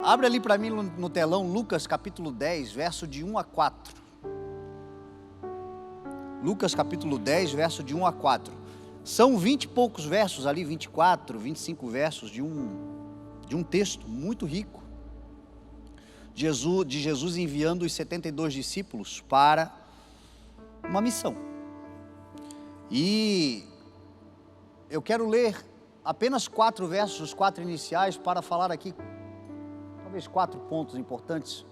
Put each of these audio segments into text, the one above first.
Abre ali para mim no telão Lucas capítulo 10, verso de 1 a 4. Lucas capítulo 10, verso de 1 a 4. São 20 e poucos versos ali, 24, 25 versos de um texto muito rico. De Jesus enviando os 72 discípulos para uma missão. E eu quero ler apenas 4 versos, os 4 iniciais, para falar aqui, talvez 4 pontos importantes,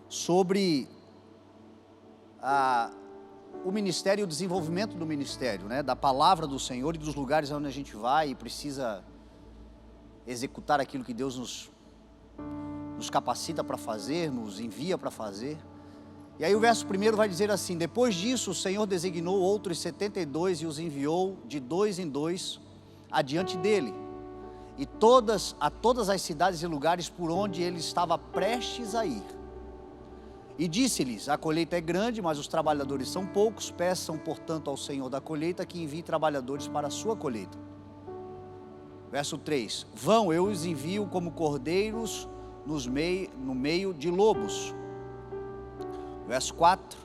sobre o ministério e o desenvolvimento do ministério, né? Da palavra do Senhor e dos lugares onde a gente vai e precisa executar aquilo que Deus nos capacita para fazer, nos envia para fazer. E aí o verso 1 vai dizer assim: depois disso o Senhor designou outros 72 e os enviou de 2 em 2 adiante dele, e a todas as cidades e lugares por onde ele estava prestes a ir. E disse-lhes: a colheita é grande, mas os trabalhadores são poucos. Peçam, portanto, ao Senhor da colheita que envie trabalhadores para a sua colheita. Verso 3: vão, eu os envio como cordeiros no meio de lobos. Verso 4: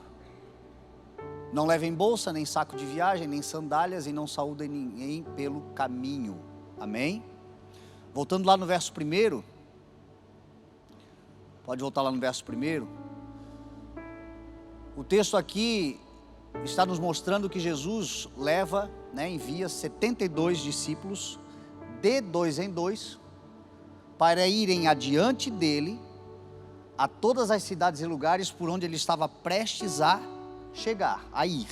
não levem bolsa, nem saco de viagem, nem sandálias, e não saúdem ninguém pelo caminho. Amém? Voltando lá no verso 1, pode voltar lá no verso 1. O texto aqui está nos mostrando que Jesus envia 72 discípulos, de 2 em 2, para irem adiante dele, a todas as cidades e lugares por onde ele estava prestes a chegar, a ir.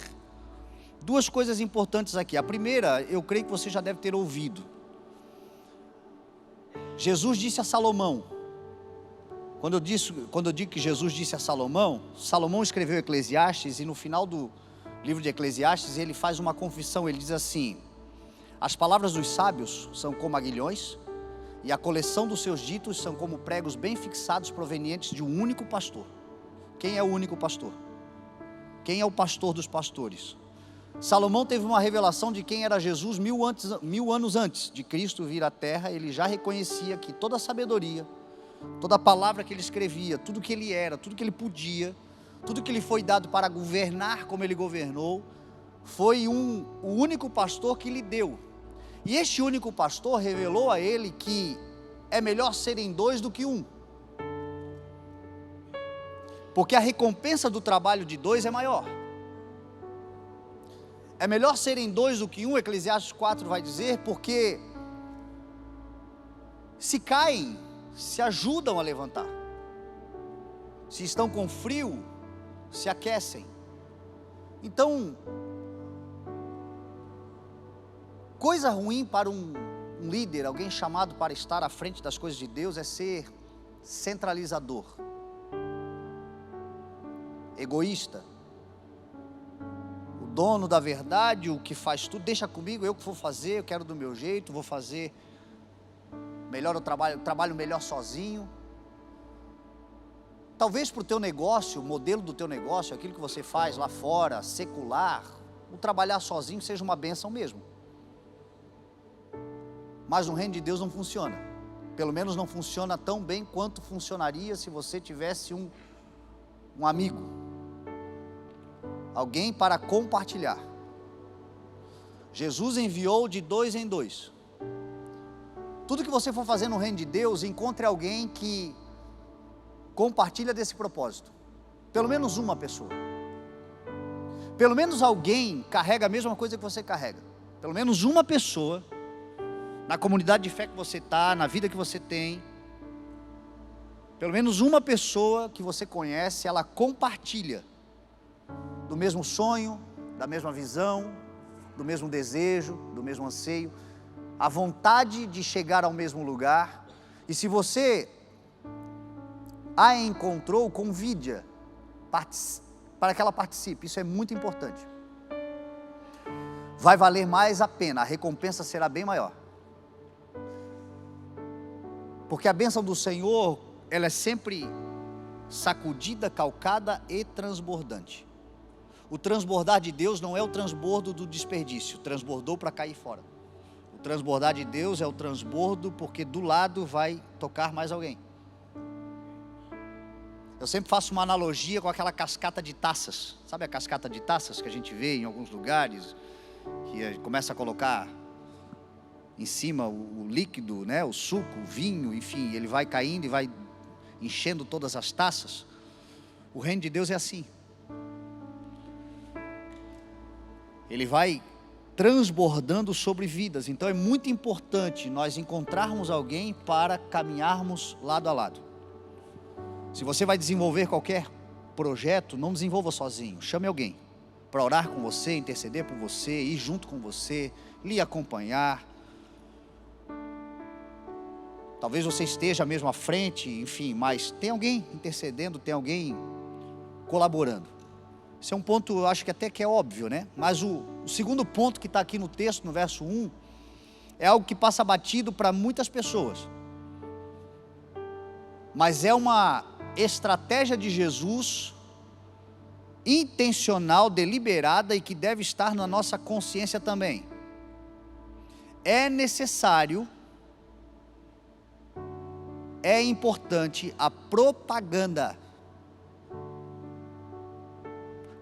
2 coisas importantes aqui. A primeira, eu creio que você já deve ter ouvido. Jesus disse a Salomão, quando eu digo que Jesus disse a Salomão escreveu Eclesiastes, e no final do livro de Eclesiastes ele faz uma confissão. Ele diz assim: as palavras dos sábios são como aguilhões, e a coleção dos seus ditos são como pregos bem fixados provenientes de um único pastor. Quem é o único pastor? Quem é o pastor dos pastores? Salomão teve uma revelação de quem era Jesus 1000 anos antes de Cristo vir à terra. Ele já reconhecia que toda a sabedoria, toda a palavra que ele escrevia, tudo que ele era, tudo que ele podia, tudo que lhe foi dado para governar como ele governou, foi o único pastor que lhe deu. E este único pastor revelou a ele que é melhor serem 2 do que 1. Porque a recompensa do trabalho de 2 é maior. É melhor serem 2 do que 1, Eclesiastes 4 vai dizer, porque se caem, se ajudam a levantar. Se estão com frio, se aquecem. Então, coisa ruim para um líder, alguém chamado para estar à frente das coisas de Deus, é ser centralizador, egoísta, o dono da verdade, o que faz tudo, deixa comigo, eu que vou fazer, eu quero do meu jeito, vou fazer melhor o trabalho melhor sozinho. Talvez para o teu negócio, o modelo do teu negócio, aquilo que você faz lá fora, secular, o trabalhar sozinho seja uma bênção mesmo. Mas no reino de Deus não funciona. Pelo menos não funciona tão bem quanto funcionaria se você tivesse um amigo, alguém para compartilhar. Jesus enviou de 2 em 2. Tudo que você for fazer no reino de Deus, encontre alguém que compartilha desse propósito. Pelo menos uma pessoa. Pelo menos alguém carrega a mesma coisa que você carrega. Pelo menos uma pessoa, na comunidade de fé que você está, na vida que você tem, pelo menos uma pessoa que você conhece, ela compartilha do mesmo sonho, da mesma visão, do mesmo desejo, do mesmo anseio, a vontade de chegar ao mesmo lugar. E se você a encontrou, convide-a para que ela participe. Isso é muito importante. Vai valer mais a pena, a recompensa será bem maior. Porque a bênção do Senhor, ela é sempre sacudida, calcada e transbordante. O transbordar de Deus não é o transbordo do desperdício, transbordou para cair fora. O transbordar de Deus é o transbordo porque do lado vai tocar mais alguém. Eu sempre faço uma analogia com aquela cascata de taças. Sabe a cascata de taças que a gente vê em alguns lugares? Que começa a colocar em cima o líquido, né? O suco, o vinho, enfim. Ele vai caindo e vai enchendo todas as taças. O reino de Deus é assim. Ele vai transbordando sobre vidas. Então é muito importante nós encontrarmos alguém para caminharmos lado a lado. Se você vai desenvolver qualquer projeto, não desenvolva sozinho. Chame alguém para orar com você, interceder por você, ir junto com você, lhe acompanhar. Talvez você esteja mesmo à frente, enfim, mas tem alguém intercedendo, tem alguém colaborando. Esse é um ponto, eu acho que até que é óbvio, né? Mas o segundo ponto que está aqui no texto, no verso 1, é algo que passa batido para muitas pessoas. Mas é uma estratégia de Jesus, intencional, deliberada e que deve estar na nossa consciência também. É necessário, é importante a propaganda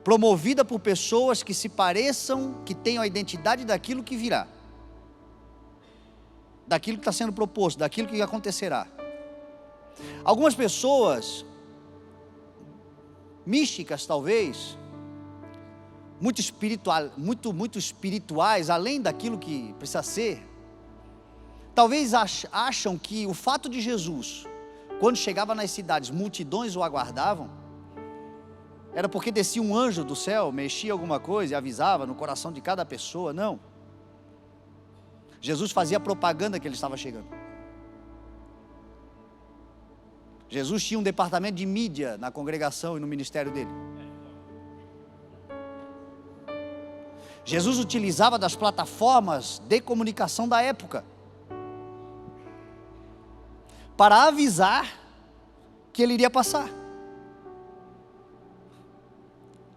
promovida por pessoas que se pareçam, que tenham a identidade daquilo que virá, daquilo que está sendo proposto, daquilo que acontecerá. Algumas pessoas místicas, talvez, muito espirituais, além daquilo que precisa ser, talvez acham que o fato de Jesus, quando chegava nas cidades, multidões o aguardavam, era porque descia um anjo do céu, mexia alguma coisa e avisava no coração de cada pessoa. Não. Jesus fazia propaganda que ele estava chegando. Jesus tinha um departamento de mídia na congregação e no ministério dele. Jesus utilizava das plataformas de comunicação da época para avisar que ele iria passar.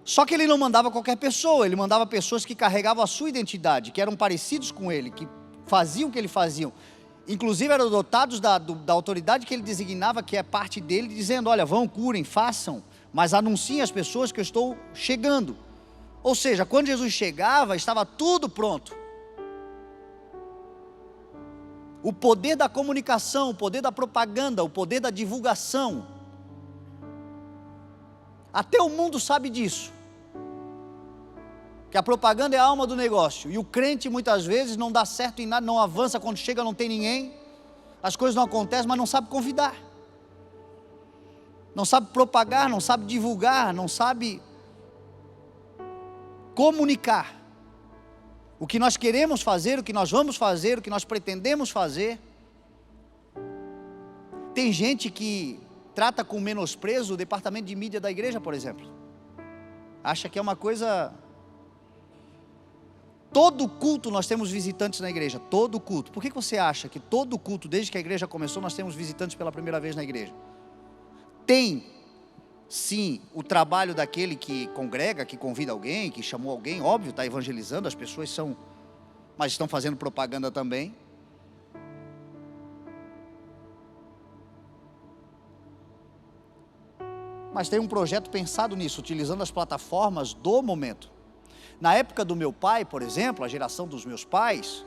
Só que ele não mandava qualquer pessoa, ele mandava pessoas que carregavam a sua identidade, que eram parecidos com ele, que faziam o que ele fazia. Inclusive eram dotados da autoridade que ele designava, que é parte dele, dizendo: olha, vão, curem, façam, mas anunciem às pessoas que eu estou chegando. Ou seja, quando Jesus chegava, estava tudo pronto. O poder da comunicação, o poder da propaganda, o poder da divulgação. Até o mundo sabe disso. Que a propaganda é a alma do negócio. E o crente muitas vezes não dá certo em nada, não avança, quando chega não tem ninguém. As coisas não acontecem, mas não sabe convidar. Não sabe propagar, não sabe divulgar, não sabe comunicar. O que nós queremos fazer, o que nós vamos fazer, o que nós pretendemos fazer. Tem gente que trata com menosprezo o departamento de mídia da igreja, por exemplo. Acha que é uma coisa... Todo culto nós temos visitantes na igreja, todo culto. Por que você acha que todo culto, desde que a igreja começou, nós temos visitantes pela primeira vez na igreja? Tem, sim, o trabalho daquele que congrega, que convida alguém, que chamou alguém, óbvio, está evangelizando, as pessoas são, mas estão fazendo propaganda também. Mas tem um projeto pensado nisso, utilizando as plataformas do momento. Na época do meu pai, por exemplo, a geração dos meus pais,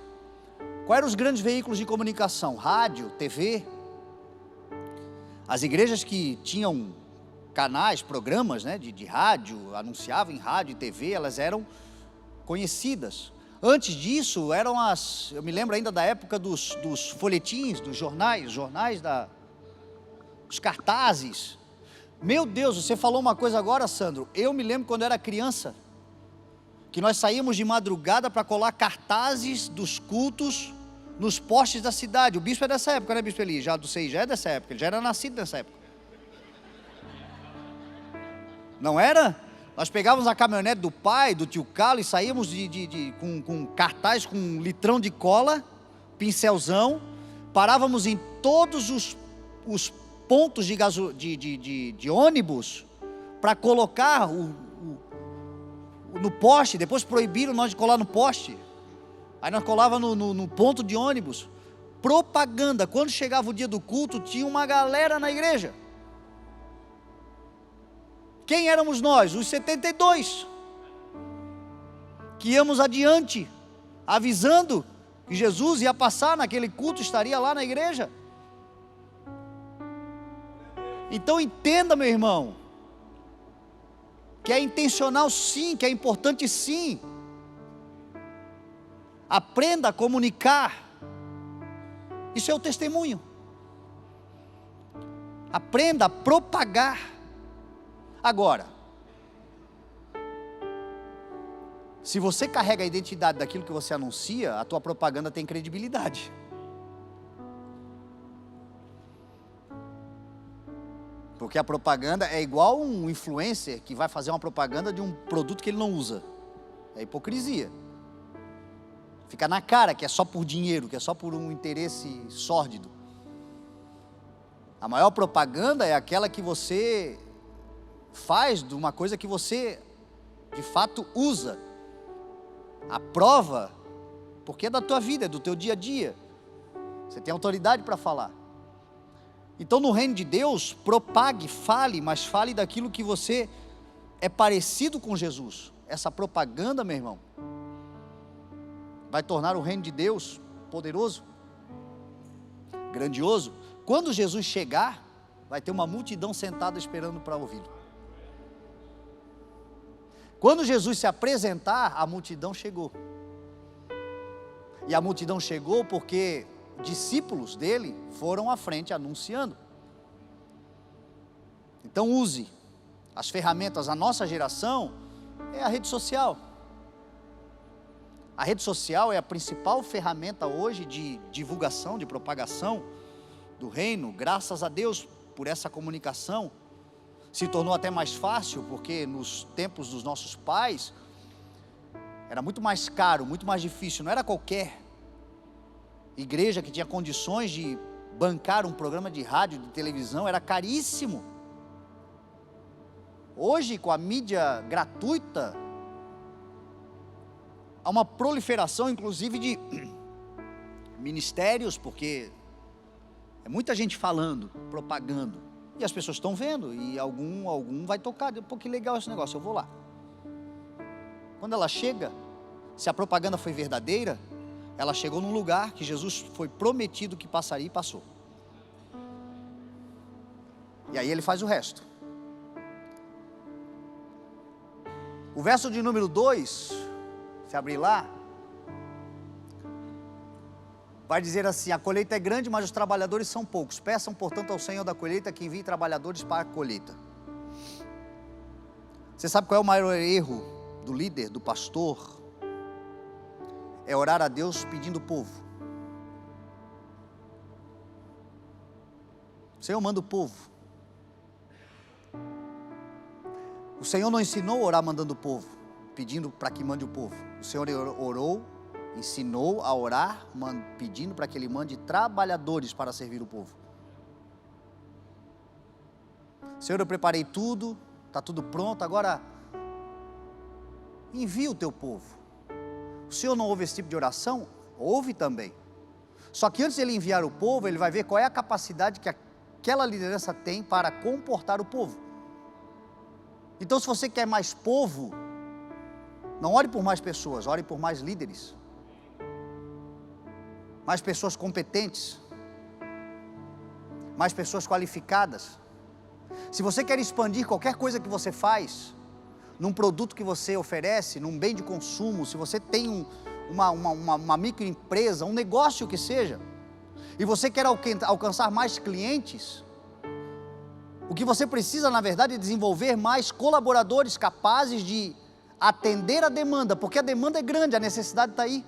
quais eram os grandes veículos de comunicação? Rádio, TV. As igrejas que tinham canais, programas, né, de rádio, anunciavam em rádio e TV, elas eram conhecidas. Antes disso, eu me lembro ainda da época dos folhetins, dos jornais, os cartazes. Meu Deus, você falou uma coisa agora, Sandro. Eu me lembro quando eu era criança, que nós saímos de madrugada para colar cartazes dos cultos nos postes da cidade. O bispo é dessa época, né, bispo Eli? Já é dessa época, ele já era nascido nessa época. Não era? Nós pegávamos a caminhonete do pai, do tio Carlos, e saímos com cartaz, com um litrão de cola, pincelzão, parávamos em todos os pontos de ônibus para colocar no poste. Depois proibiram nós de colar no poste. Aí nós colávamos no ponto de ônibus. Propaganda. Quando chegava o dia do culto, tinha uma galera na igreja. Quem éramos nós? Os 72, que íamos adiante, avisando que Jesus ia passar naquele culto, estaria lá na igreja. Então entenda, meu irmão, que é intencional sim, que é importante sim. Aprenda a comunicar. Isso é o testemunho. Aprenda a propagar. Agora, se você carrega a identidade daquilo que você anuncia, a tua propaganda tem credibilidade. Porque a propaganda é igual um influencer que vai fazer uma propaganda de um produto que ele não usa. É hipocrisia. Fica na cara que é só por dinheiro, que é só por um interesse sórdido. A maior propaganda é aquela que você faz de uma coisa que você de fato usa. A prova, porque é da tua vida, é do teu dia a dia. Você tem autoridade para falar. Então no reino de Deus, propague, fale, mas fale daquilo que você é parecido com Jesus. Essa propaganda, meu irmão, vai tornar o reino de Deus poderoso, grandioso. Quando Jesus chegar, vai ter uma multidão sentada esperando para ouvi-lo. Quando Jesus se apresentar, a multidão chegou. E a multidão chegou porque discípulos dele foram à frente anunciando. Então use as ferramentas. A nossa geração é a rede social. A rede social é a principal ferramenta hoje de divulgação, de propagação do reino. Graças a Deus por essa comunicação. Se tornou até mais fácil, porque nos tempos dos nossos pais era muito mais caro, muito mais difícil. Não era qualquer igreja que tinha condições de bancar um programa de rádio, de televisão, era caríssimo. Hoje, com a mídia gratuita, há uma proliferação, inclusive, de ministérios, porque é muita gente falando, propagando, e as pessoas estão vendo, e algum vai tocar, pô, que legal esse negócio, eu vou lá. Quando ela chega, se a propaganda foi verdadeira, ela chegou num lugar que Jesus foi prometido que passaria e passou. E aí ele faz o resto. O verso de número 2, se abrir lá, vai dizer assim: a colheita é grande, mas os trabalhadores são poucos. Peçam, portanto, ao Senhor da colheita que envie trabalhadores para a colheita. Você sabe qual é o maior erro do líder, do pastor? É orar a Deus pedindo o povo. O Senhor manda o povo. O Senhor não ensinou a orar mandando o povo, pedindo para que mande o povo. O Senhor orou, ensinou a orar, pedindo para que Ele mande trabalhadores para servir o povo. Senhor, eu preparei tudo, está tudo pronto, agora envia o teu povo. O Senhor não ouve esse tipo de oração? Ouve também. Só que antes de Ele enviar o povo, Ele vai ver qual é a capacidade que aquela liderança tem para comportar o povo. Então, se você quer mais povo, não ore por mais pessoas, ore por mais líderes. Mais pessoas competentes. Mais pessoas qualificadas. Se você quer expandir qualquer coisa que você faz, num produto que você oferece, num bem de consumo, se você tem uma microempresa, um negócio que seja, e você quer alcançar mais clientes, o que você precisa, na verdade, é desenvolver mais colaboradores capazes de atender a demanda, porque a demanda é grande, a necessidade está aí.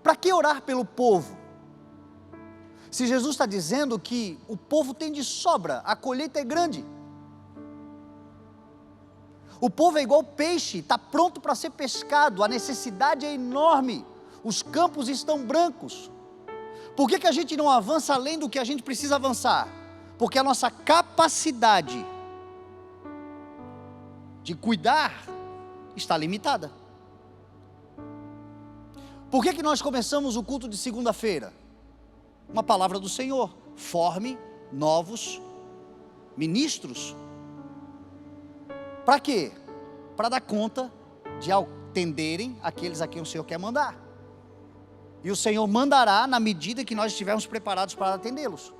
Para que orar pelo povo? Se Jesus está dizendo que o povo tem de sobra, a colheita é grande. O povo é igual peixe, está pronto para ser pescado, a necessidade é enorme, os campos estão brancos. Por que a gente não avança além do que a gente precisa avançar? Porque a nossa capacidade de cuidar está limitada. Por que nós começamos o culto de segunda-feira? Uma palavra do Senhor: forme novos ministros. Para quê? Para dar conta de atenderem aqueles a quem o Senhor quer mandar. E o Senhor mandará na medida que nós estivermos preparados para atendê-los.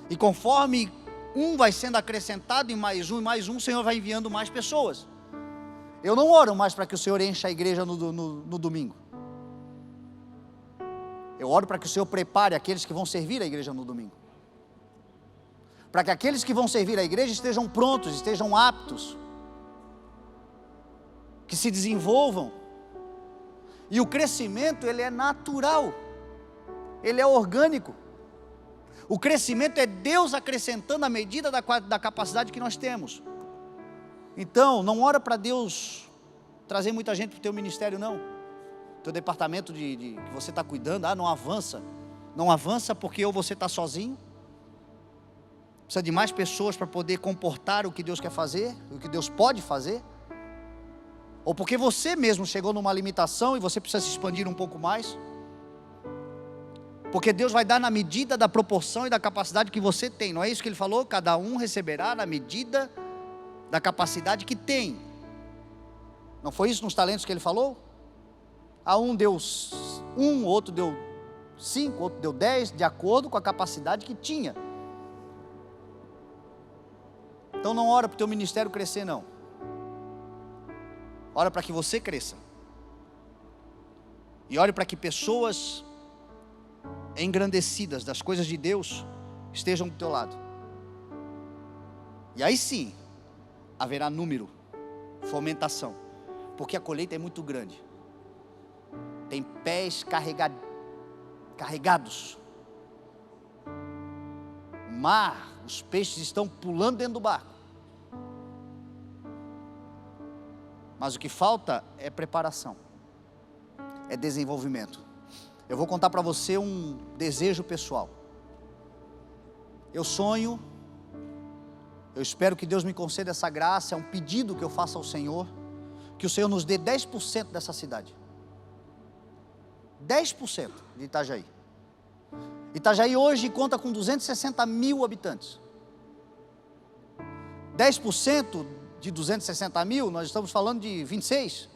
E conforme um vai sendo acrescentado e mais um, o Senhor vai enviando mais pessoas. Eu não oro mais para que o Senhor encha a igreja no domingo. Eu oro para que o Senhor prepare aqueles que vão servir a igreja no domingo. Para que aqueles que vão servir a igreja estejam prontos, estejam aptos, que se desenvolvam. E o crescimento, ele é natural, ele é orgânico. O crescimento é Deus acrescentando a medida da capacidade que nós temos. Então, não ora para Deus trazer muita gente para o teu ministério, não. Teu departamento que você está cuidando, não avança. Não avança porque ou você está sozinho, precisa de mais pessoas para poder comportar o que Deus quer fazer, o que Deus pode fazer. Ou porque você mesmo chegou numa limitação e você precisa se expandir um pouco mais. Porque Deus vai dar na medida da proporção e da capacidade que você tem. Não é isso que Ele falou? Cada um receberá na medida da capacidade que tem. Não foi isso nos talentos que Ele falou? A um deu 1, outro deu 5, outro deu 10, de acordo com a capacidade que tinha. Então não ora para o teu ministério crescer, não. Ora para que você cresça. E ore para que pessoas engrandecidas das coisas de Deus estejam do teu lado. E aí sim, haverá número, fomentação. Porque a colheita é muito grande. Tem pés carregados. O mar, os peixes estão pulando dentro do barco. Mas o que falta é preparação, é desenvolvimento. Eu vou contar para você um desejo pessoal. Eu sonho, eu espero que Deus me conceda essa graça, é um pedido que eu faço ao Senhor, que o Senhor nos dê 10% dessa cidade. 10% de Itajaí. Itajaí hoje conta com 260 mil habitantes. 10% de 260 mil, nós estamos falando de 26.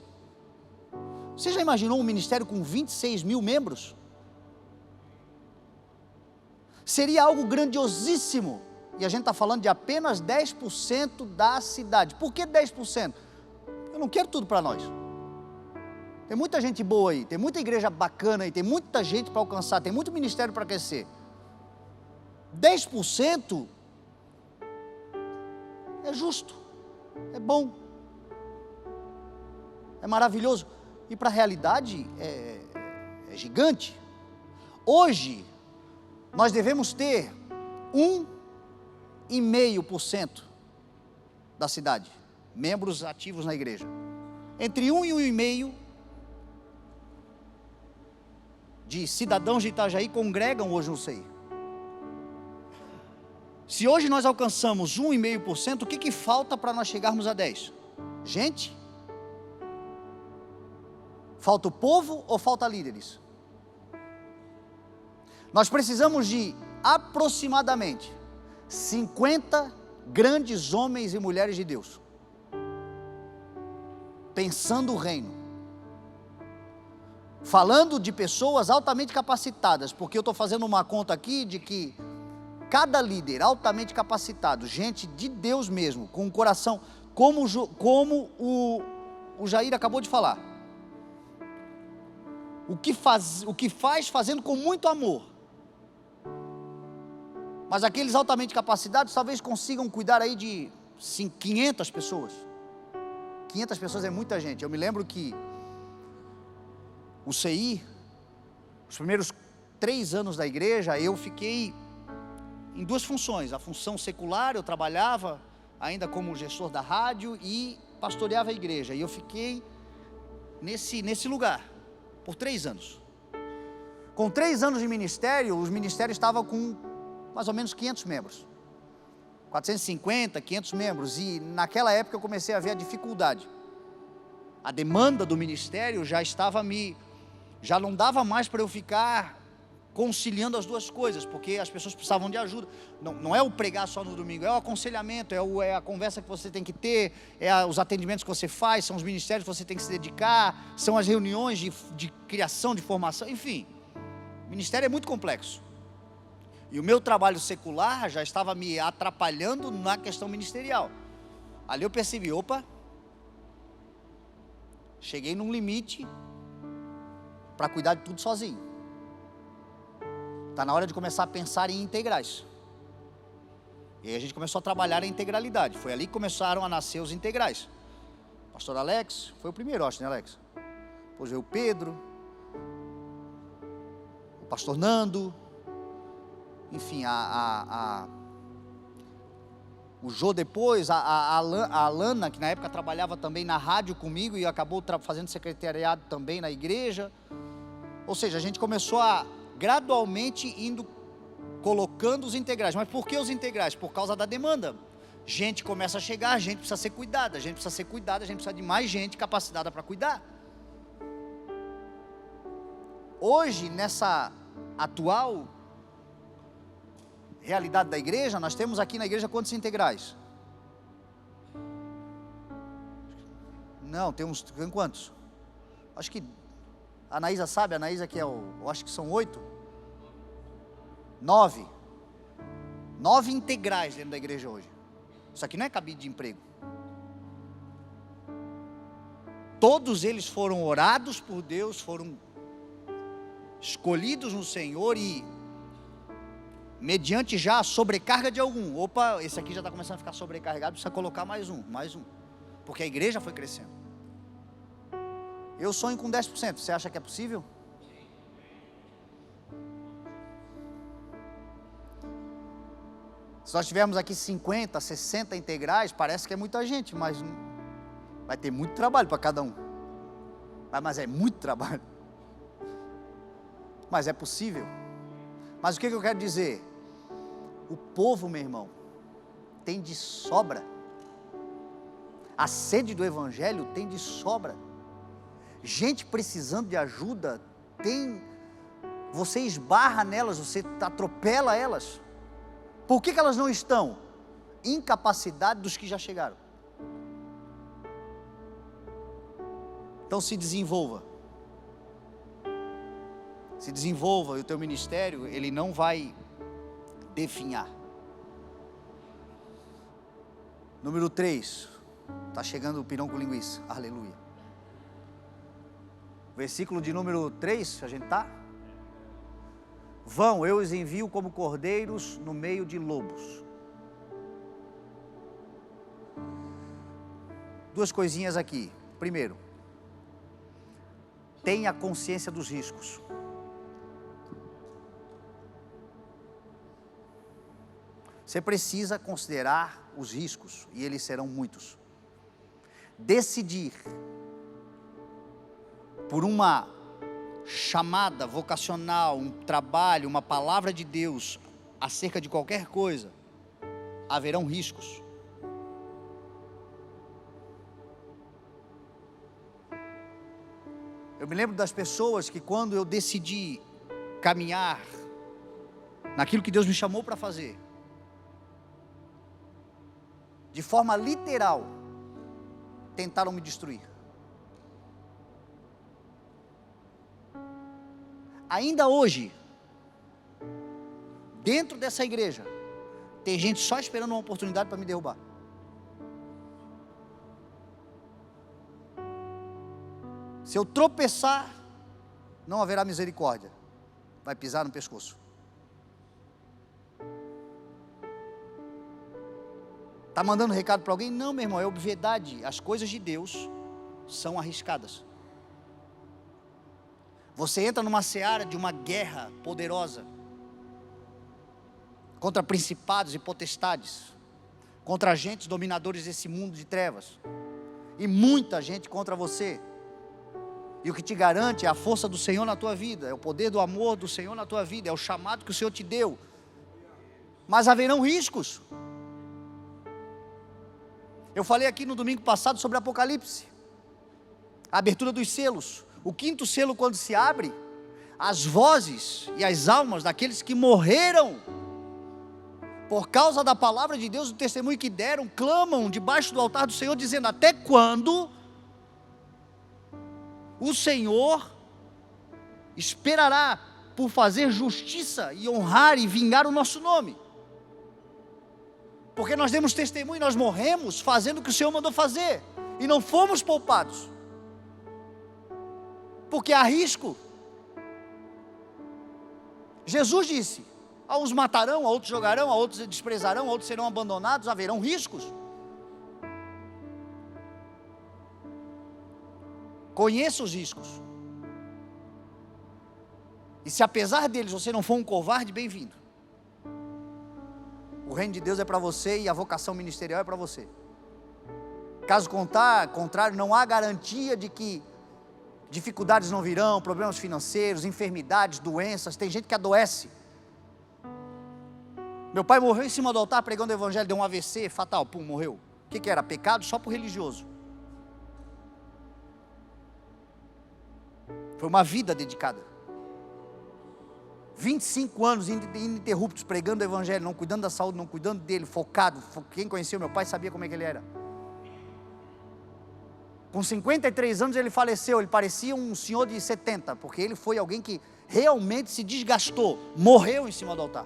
Você já imaginou um ministério com 26 mil membros? Seria algo grandiosíssimo. E a gente está falando de apenas 10% da cidade. Por que 10%? Eu não quero tudo para nós. Tem muita gente boa aí, tem muita igreja bacana aí, tem muita gente para alcançar, tem muito ministério para crescer. 10% é justo, é bom, é maravilhoso. E para a realidade é gigante. Hoje, nós devemos ter 1,5% da cidade, membros ativos na igreja. Entre 1 e 1,5% de cidadãos de Itajaí congregam hoje no CEI. Se hoje nós alcançamos 1,5%, o que falta para nós chegarmos a 10%? Gente? Falta o povo ou falta líderes? Nós precisamos de aproximadamente 50 grandes homens e mulheres de Deus, pensando o reino, falando de pessoas altamente capacitadas, porque eu estou fazendo uma conta aqui de que cada líder altamente capacitado, gente de Deus mesmo, com um coração, como o Jair acabou de falar, o que faz fazendo com muito amor. Mas aqueles altamente capacitados talvez consigam cuidar aí de 500 pessoas. 500 pessoas é muita gente. Eu me lembro que o CI, os primeiros 3 anos da igreja, eu fiquei em 2 funções. A função secular, eu trabalhava ainda como gestor da rádio e pastoreava a igreja. E eu fiquei nesse lugar por 3 anos. Com 3 anos de ministério, os ministérios estavam com mais ou menos 500 membros. 450, 500 membros. E naquela época eu comecei a ver a dificuldade. A demanda do ministério já não dava mais para eu ficar conciliando as duas coisas, porque as pessoas precisavam de ajuda. Não é o pregar só no domingo, é o aconselhamento, é a conversa que você tem que ter, os atendimentos que você faz, são os ministérios que você tem que se dedicar, são as reuniões de criação, de formação, enfim. O ministério é muito complexo. E o meu trabalho secular já estava me atrapalhando na questão ministerial. Ali eu percebi, opa, cheguei num limite para cuidar de tudo sozinho. Está na hora de começar a pensar em integrais. E aí a gente começou a trabalhar a integralidade. Foi ali que começaram a nascer os integrais. O pastor Alex foi o primeiro, acho, né, Alex? Depois veio o Pedro, o pastor Nando, enfim, o Jô depois, a Alana, que na época trabalhava também na rádio comigo e acabou fazendo secretariado também na igreja. Ou seja, a gente começou a gradualmente indo colocando os integrais. Mas por que os integrais? Por causa da demanda. Gente começa a chegar, a gente precisa ser cuidada, a gente precisa de mais gente capacitada para cuidar. Hoje, nessa atual realidade da igreja, nós temos aqui na igreja quantos integrais? Não, temos quantos? Acho que a Anaísa sabe, a Anaísa que eu acho que são 8, 9 integrais dentro da igreja hoje. Isso aqui não é cabide de emprego. Todos eles foram orados por Deus, foram escolhidos no Senhor e mediante já a sobrecarga de algum, opa, esse aqui já está começando a ficar sobrecarregado, precisa colocar mais um, porque a igreja foi crescendo. Eu sonho com 10%, você acha que é possível? Se nós tivermos aqui 50, 60 integrais, parece que é muita gente, mas vai ter muito trabalho para cada um. Mas é muito trabalho. Mas é possível. Mas o que eu quero dizer? O povo, meu irmão, tem de sobra. A sede do evangelho tem de sobra. Gente precisando de ajuda, você esbarra nelas, você atropela elas. Por que elas não estão? Incapacidade dos que já chegaram. Então se desenvolva. Se desenvolva, e o teu ministério, ele não vai definhar. Número 3, está chegando o pirão com linguiça, aleluia. Versículo de número 3, a gente está? Vão, eu os envio como cordeiros no meio de lobos. Duas coisinhas aqui. Primeiro, tenha consciência dos riscos. Você precisa considerar os riscos, e eles serão muitos. Decidir por uma chamada vocacional, um trabalho, uma palavra de Deus acerca de qualquer coisa, haverão riscos. Eu me lembro das pessoas que quando eu decidi caminhar naquilo que Deus me chamou para fazer, de forma literal, tentaram me destruir. Ainda hoje, dentro dessa igreja, tem gente só esperando uma oportunidade para me derrubar. Se eu tropeçar, não haverá misericórdia, vai pisar no pescoço. Está mandando recado para alguém? Não, meu irmão, é obviedade. As coisas de Deus são arriscadas. Você entra numa seara de uma guerra poderosa contra principados e potestades, contra agentes dominadores desse mundo de trevas, e muita gente contra você. E o que te garante é a força do Senhor na tua vida, é o poder do amor do Senhor na tua vida, é o chamado que o Senhor te deu. Mas haverão riscos. Eu falei aqui no domingo passado sobre Apocalipse, a abertura dos selos. O quinto selo, quando se abre, as vozes e as almas daqueles que morreram por causa da palavra de Deus, o testemunho que deram, clamam debaixo do altar do Senhor, dizendo: até quando o Senhor esperará por fazer justiça e honrar e vingar o nosso nome? Porque nós demos testemunho, nós morremos fazendo o que o Senhor mandou fazer, e não fomos poupados, porque há risco. Jesus disse: a uns matarão, a outros jogarão, a outros desprezarão, a outros serão abandonados, haverão riscos. Conheça os riscos. E se apesar deles você não for um covarde, bem-vindo. O reino de Deus é para você e a vocação ministerial é para você. Caso contrário, não há garantia de que dificuldades não virão, problemas financeiros, enfermidades, doenças. Tem gente que adoece. Meu pai morreu em cima do altar pregando o evangelho, deu um AVC fatal, pum, morreu. O que era? Pecado só para o religioso. Foi uma vida dedicada. 25 anos ininterruptos pregando o evangelho, não cuidando da saúde, não cuidando dele, focado. Quem conheceu meu pai sabia como é que ele era. Com 53 anos ele faleceu, ele parecia um senhor de 70, porque ele foi alguém que realmente se desgastou, morreu em cima do altar.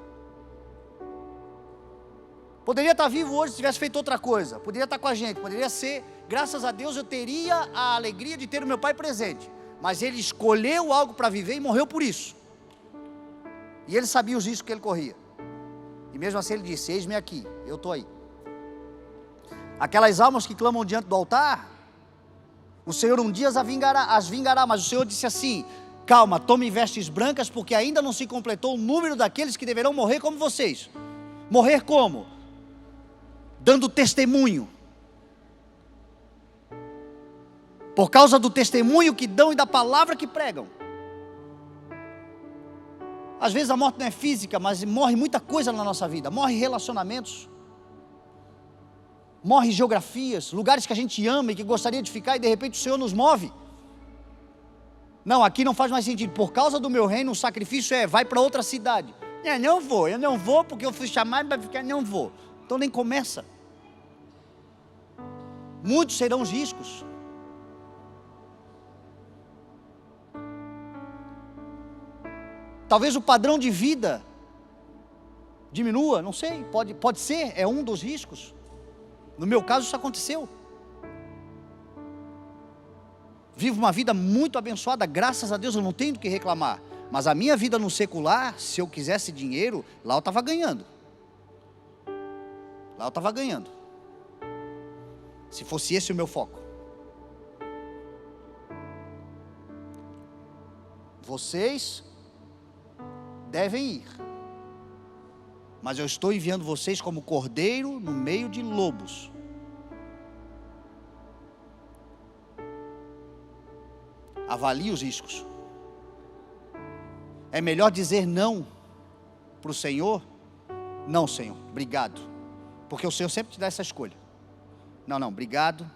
Poderia estar vivo hoje se tivesse feito outra coisa, poderia estar com a gente, poderia ser, graças a Deus eu teria a alegria de ter o meu pai presente, mas ele escolheu algo para viver e morreu por isso, e ele sabia os riscos que ele corria, e mesmo assim ele disse: eis-me aqui, eu estou aí. Aquelas almas que clamam diante do altar, o Senhor um dia as vingará, mas o Senhor disse assim: calma, tome vestes brancas, porque ainda não se completou o número daqueles que deverão morrer como vocês. Morrer como? Dando testemunho. Por causa do testemunho que dão e da palavra que pregam. Às vezes a morte não é física, mas morre muita coisa na nossa vida. Morre relacionamentos, morre geografias, lugares que a gente ama e que gostaria de ficar, e de repente o Senhor nos move. Não, aqui não faz mais sentido. Por causa do meu reino, o sacrifício vai para outra cidade. Eu não vou porque eu fui chamado para ficar, não vou. Então nem começa. Muitos serão os riscos. Talvez o padrão de vida diminua, não sei, pode ser, é um dos riscos. No meu caso isso aconteceu. Vivo uma vida muito abençoada, graças a Deus, eu não tenho do que reclamar. Mas a minha vida no secular, se eu quisesse dinheiro, lá eu estava ganhando. Lá eu estava ganhando. Se fosse esse o meu foco. Vocês devem ir. Mas eu estou enviando vocês como cordeiro no meio de lobos. Avalie os riscos. É melhor dizer não para o Senhor? Não, Senhor, obrigado. Porque o Senhor sempre te dá essa escolha. Não, obrigado.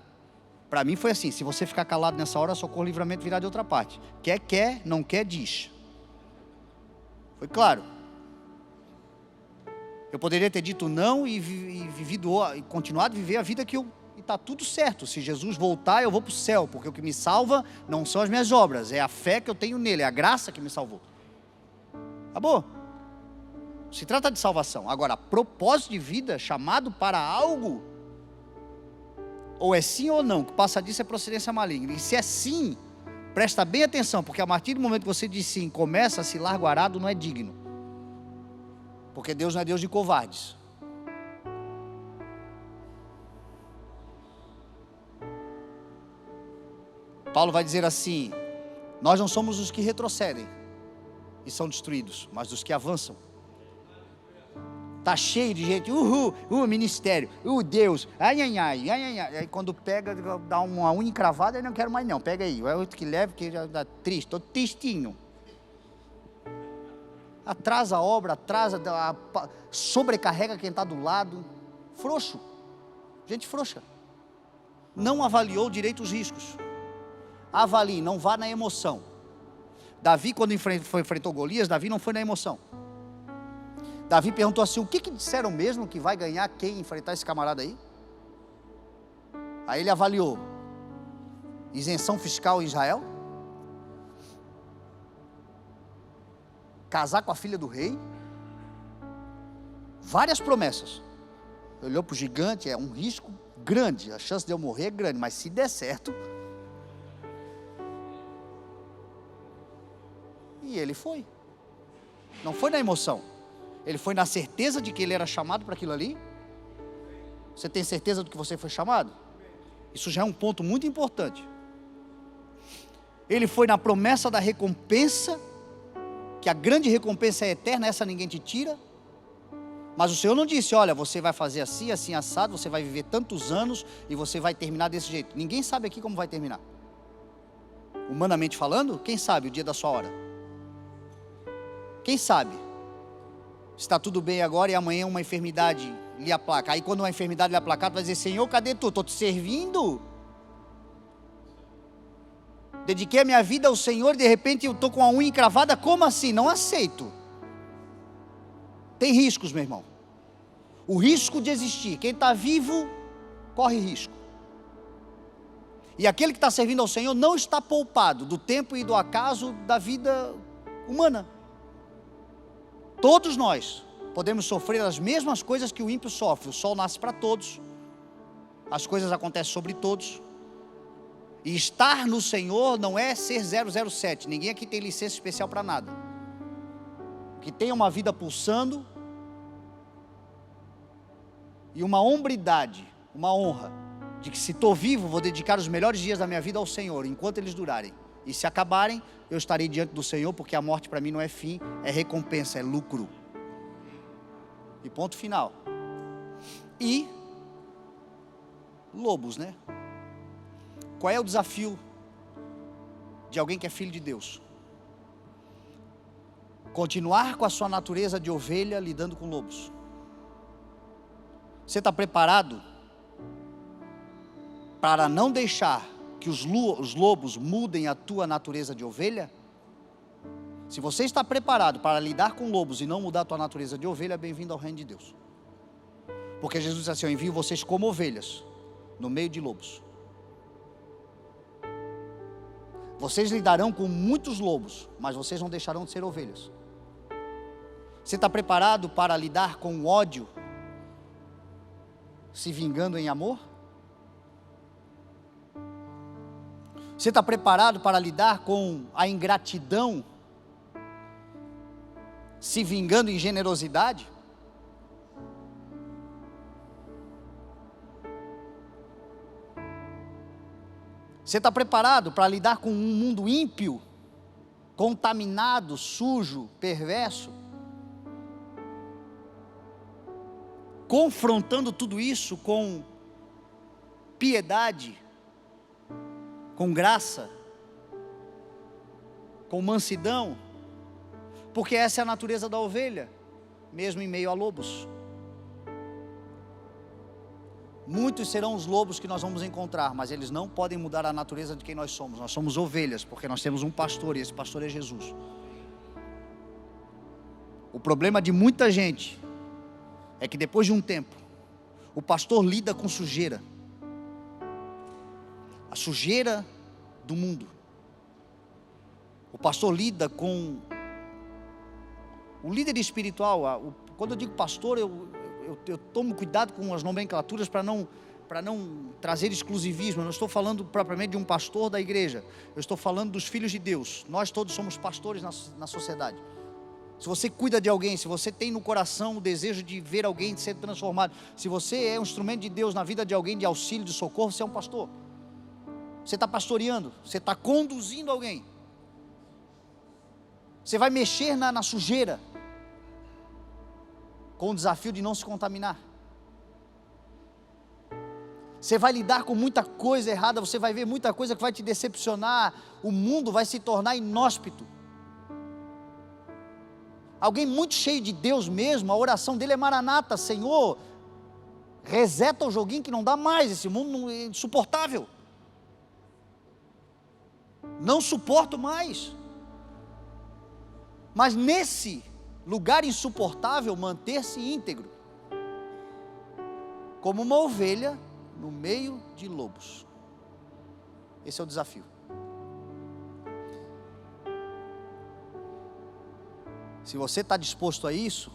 Para mim foi assim: se você ficar calado nessa hora, Socorro Livramento virá de outra parte. Quer, não quer, diz. Foi claro. Eu poderia ter dito não e continuado a viver a vida que eu... E está tudo certo. Se Jesus voltar, eu vou para o céu. Porque o que me salva não são as minhas obras, é a fé que eu tenho nele, é a graça que me salvou. Acabou. Se trata de salvação. Agora, propósito de vida, chamado para algo, ou é sim ou não, que passa disso é procedência maligna. E se é sim, presta bem atenção, porque a partir do momento que você diz sim, começa a se largar o arado, não é digno. Porque Deus não é Deus de covardes. Paulo vai dizer assim: nós não somos os que retrocedem e são destruídos, mas os que avançam. Está cheio de gente, ministério, Deus, ai. Aí quando pega, dá uma unha encravada, eu não quero mais não, pega aí, é outro que leva, que já dá triste, estou tristinho. Atrasa a obra, sobrecarrega quem está do lado, frouxo, gente frouxa. Não avaliou direito os riscos. Avalie, não vá na emoção. Davi, quando enfrentou Golias, Davi não foi na emoção. Davi perguntou assim: o que disseram mesmo que vai ganhar quem enfrentar esse camarada aí? Aí ele avaliou: isenção fiscal em Israel, casar com a filha do rei, várias promessas. Olhou para o gigante, é um risco grande, a chance de eu morrer é grande, mas se der certo. E ele foi. Não foi na emoção, ele foi na certeza de que ele era chamado para aquilo ali. Você tem certeza do que você foi chamado? Isso já é um ponto muito importante. Ele foi na promessa da recompensa, que a grande recompensa é eterna, essa ninguém te tira. Mas o Senhor não disse: olha, você vai fazer assim, assim, assado, você vai viver tantos anos e você vai terminar desse jeito. Ninguém sabe aqui como vai terminar. Humanamente falando, quem sabe o dia da sua hora? Quem sabe? Está tudo bem agora e amanhã uma enfermidade lhe aplaca. Aí quando uma enfermidade lhe aplacar, tu vai dizer: Senhor, cadê tu? Estou te servindo. Dediquei a minha vida ao Senhor e de repente eu estou com a unha encravada. Como assim? Não aceito. Tem riscos, meu irmão. O risco de existir. Quem está vivo, corre risco. E aquele que está servindo ao Senhor não está poupado do tempo e do acaso da vida humana. Todos nós podemos sofrer as mesmas coisas que o ímpio sofre. O sol nasce para todos. As coisas acontecem sobre todos. E estar no Senhor não é ser 007. Ninguém aqui tem licença especial para nada. Que tenha uma vida pulsando e uma hombridade, uma honra, de que se estou vivo, vou dedicar os melhores dias da minha vida ao Senhor, enquanto eles durarem. E se acabarem, eu estarei diante do Senhor, porque a morte para mim não é fim, é recompensa, é lucro. E ponto final. E lobos, né? Qual é o desafio de alguém que é filho de Deus? Continuar com a sua natureza de ovelha lidando com lobos. Você está preparado para não deixar que os lobos mudem a tua natureza de ovelha? Se você está preparado para lidar com lobos e não mudar a tua natureza de ovelha, bem-vindo ao reino de Deus. Porque Jesus disse assim: eu envio vocês como ovelhas no meio de lobos. Vocês lidarão com muitos lobos, mas vocês não deixarão de ser ovelhas. Você está preparado para lidar com o ódio, se vingando em amor? Você está preparado para lidar com a ingratidão, se vingando em generosidade? Você está preparado para lidar com um mundo ímpio, contaminado, sujo, perverso? Confrontando tudo isso com piedade, com graça, com mansidão, porque essa é a natureza da ovelha, mesmo em meio a lobos. Muitos serão os lobos que nós vamos encontrar, mas eles não podem mudar a natureza de quem nós somos. Nós somos ovelhas, porque nós temos um pastor, e esse pastor é Jesus. O problema de muita gente é que depois de um tempo, o pastor lida com sujeira. A sujeira do mundo. O pastor lida com o líder espiritual. Quando eu digo pastor, eu tomo cuidado com as nomenclaturas para não trazer exclusivismo. Eu não estou falando propriamente de um pastor da igreja. Eu estou falando dos filhos de Deus. Nós todos somos pastores na sociedade. Se você cuida de alguém, se você tem no coração o desejo de ver alguém ser transformado, se você é um instrumento de Deus na vida de alguém, de auxílio, de socorro, você é um pastor. Você está pastoreando, você está conduzindo alguém. Você vai mexer na sujeira, com o desafio de não se contaminar. Você vai lidar com muita coisa errada, você vai ver muita coisa que vai te decepcionar, o mundo vai se tornar inóspito. Alguém muito cheio de Deus mesmo, a oração dele é Maranata: Senhor, reseta o joguinho que não dá mais, esse mundo é insuportável. Não suporto mais. Mas nesse lugar insuportável, manter-se íntegro, como uma ovelha no meio de lobos. Esse é o desafio. Se você está disposto a isso,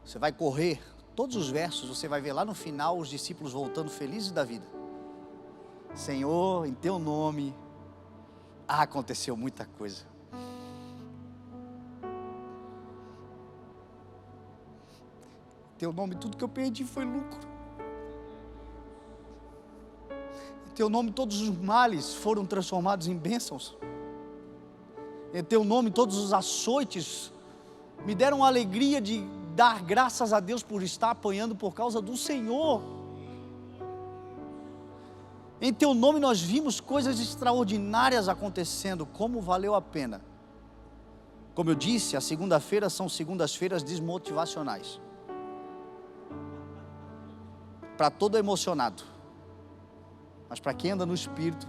você vai correr todos os versos, você vai ver lá no final os discípulos voltando felizes da vida. Senhor, em teu nome, aconteceu muita coisa. Em teu nome, tudo que eu perdi foi lucro. Em teu nome, todos os males foram transformados em bênçãos. Em teu nome, todos os açoites me deram a alegria de dar graças a Deus por estar apanhando por causa do Senhor. Em teu nome nós vimos coisas extraordinárias acontecendo, como valeu a pena. Como eu disse, a segunda-feira são segundas-feiras desmotivacionais. Para todo emocionado. Mas para quem anda no Espírito,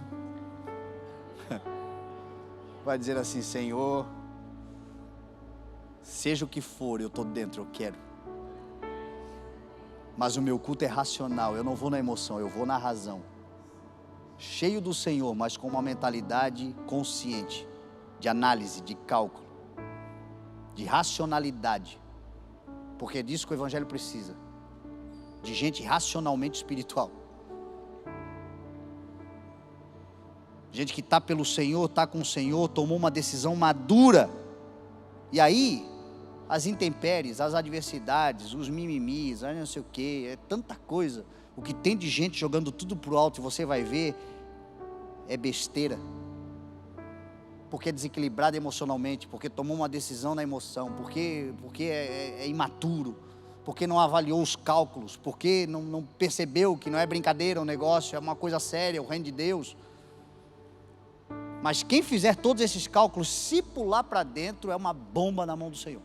vai dizer assim: Senhor, seja o que for, eu estou dentro, eu quero. Mas o meu culto é racional, eu não vou na emoção, eu vou na razão. Cheio do Senhor, mas com uma mentalidade consciente, de análise, de cálculo, de racionalidade. Porque é disso que o Evangelho precisa. De gente racionalmente espiritual. Gente que está pelo Senhor, está com o Senhor, tomou uma decisão madura. E aí, as intempéries, as adversidades, os mimimis, não sei o que, é tanta coisa. O que tem de gente jogando tudo pro alto, e você vai ver, é besteira. Porque é desequilibrado emocionalmente, porque tomou uma decisão na emoção, porque é imaturo, porque não avaliou os cálculos, porque não percebeu que não é brincadeira o negócio, é uma coisa séria, o reino de Deus. Mas quem fizer todos esses cálculos, se pular para dentro, é uma bomba na mão do Senhor.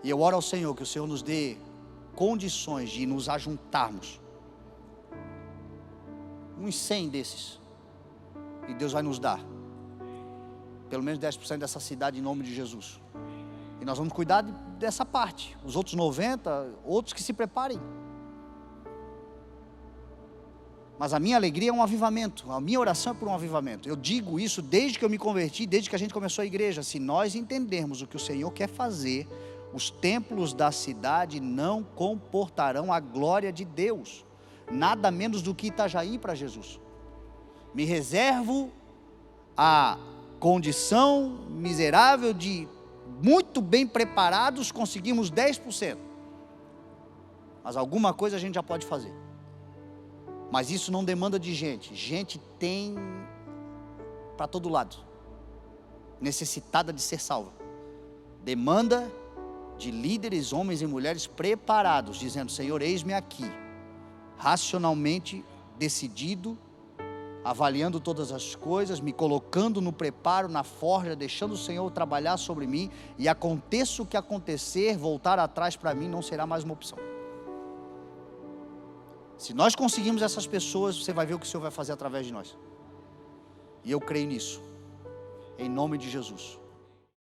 E eu oro ao Senhor, que o Senhor nos dê condições de nos ajuntarmos. Uns 100 desses. E Deus vai nos dar. Pelo menos 10% dessa cidade em nome de Jesus. E nós vamos cuidar dessa parte. Os outros 90, outros que se preparem. Mas a minha alegria é um avivamento, a minha oração é por um avivamento. Eu digo isso desde que eu me converti, desde que a gente começou a igreja. Se nós entendermos o que o Senhor quer fazer, os templos da cidade não comportarão a glória de Deus. Nada menos do que Itajaí para Jesus. Me reservo a condição miserável de muito bem preparados conseguirmos 10%. Mas alguma coisa a gente já pode fazer. Mas isso não demanda de gente. Gente tem para todo lado. Necessitada de ser salva. Demanda de líderes, homens e mulheres preparados, dizendo: Senhor, eis-me aqui. Racionalmente decidido, avaliando todas as coisas, me colocando no preparo, na forja, deixando o Senhor trabalhar sobre mim. E aconteça o que acontecer, voltar atrás para mim não será mais uma opção. Se nós conseguirmos essas pessoas, você vai ver o que o Senhor vai fazer através de nós. E eu creio nisso. Em nome de Jesus.